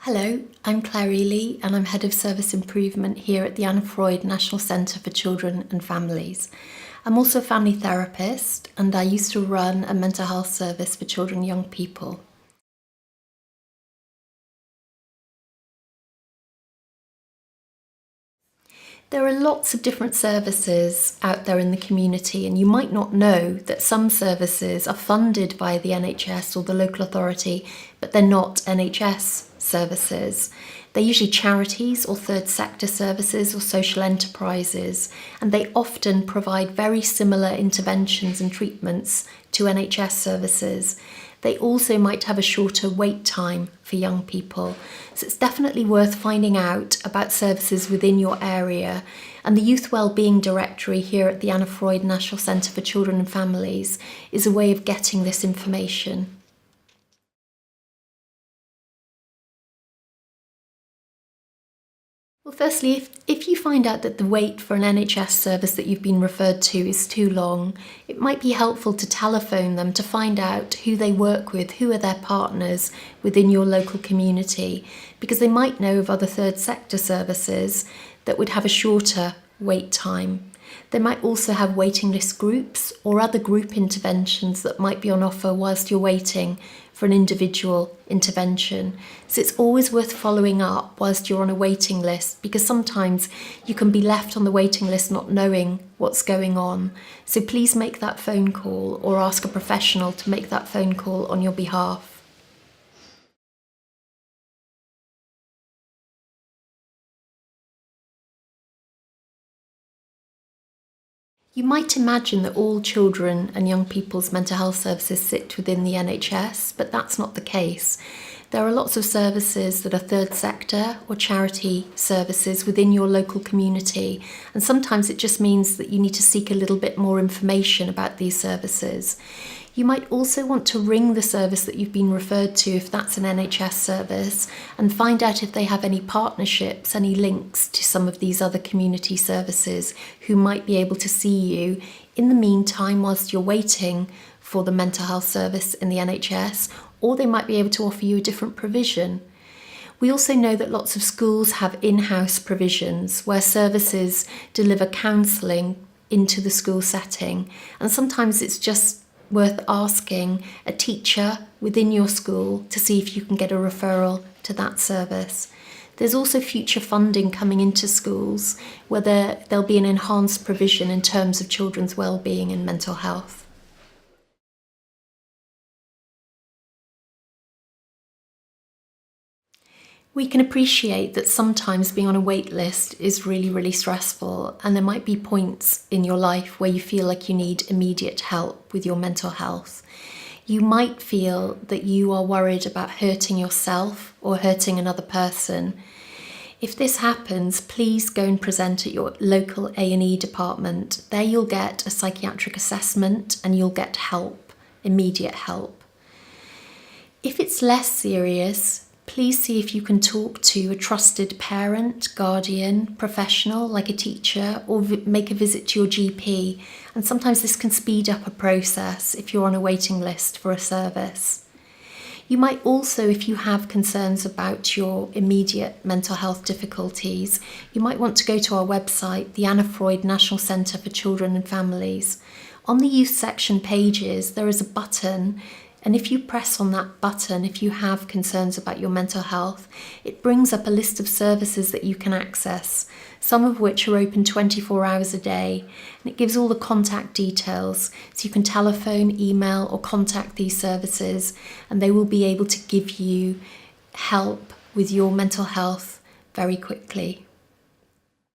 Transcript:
Hello, I'm Claire Ely and I'm Head of Service Improvement here at the Freud National Centre for Children and Families. I'm also a family therapist and I used to run a mental health service for children and young people. There are lots of different services out there in the community, and you might not know that some services are funded by the NHS or the local authority, but they're not NHS services. They're usually charities or third sector services or social enterprises, and they often provide very similar interventions and treatments to NHS services. They also might have a shorter wait time for young people. So it's definitely worth finding out about services within your area. And the Youth Wellbeing Directory here at the Freud National Centre for Children and Families is a way of getting this information. Well, firstly, if you find out that the wait for an NHS service that you've been referred to is too long, it might be helpful to telephone them to find out who they work with, who are their partners within your local community, because they might know of other third sector services that would have a shorter wait time. They might also have waiting list groups or other group interventions that might be on offer whilst you're waiting for an individual intervention. So it's always worth following up whilst you're on a waiting list, because sometimes you can be left on the waiting list not knowing what's going on. So please make that phone call or ask a professional to make that phone call on your behalf. You might imagine that all children and young people's mental health services sit within the NHS, but that's not the case. There are lots of services that are third sector or charity services within your local community, and sometimes it just means that you need to seek a little bit more information about these services. You might also want to ring the service that you've been referred to, if that's an NHS service, and find out if they have any partnerships, any links to some of these other community services who might be able to see you in the meantime whilst you're waiting for the mental health service in the NHS, or they might be able to offer you a different provision. We also know that lots of schools have in-house provisions where services deliver counselling into the school setting, and sometimes it's just worth asking a teacher within your school to see if you can get a referral to that service. There's also future funding coming into schools where there'll be an enhanced provision in terms of children's wellbeing and mental health. We can appreciate that sometimes being on a wait list is really stressful, and there might be points in your life where you feel like you need immediate help with your mental health. You might feel that you are worried about hurting yourself or hurting another person. If this happens, please go and present at your local A&E department. There you'll get a psychiatric assessment and you'll get help, immediate help. If it's less serious, please see if you can talk to a trusted parent, guardian, professional like a teacher, or make a visit to your GP. And sometimes this can speed up a process if you're on a waiting list for a service. You might also, if you have concerns about your immediate mental health difficulties, you might want to go to our website, the Freud National Centre for Children and Families. On the youth section pages, there is a button, and if you press on that button, if you have concerns about your mental health, it brings up a list of services that you can access, some of which are open 24 hours a day, and it gives all the contact details, so you can telephone, email, or contact these services, and they will be able to give you help with your mental health very quickly.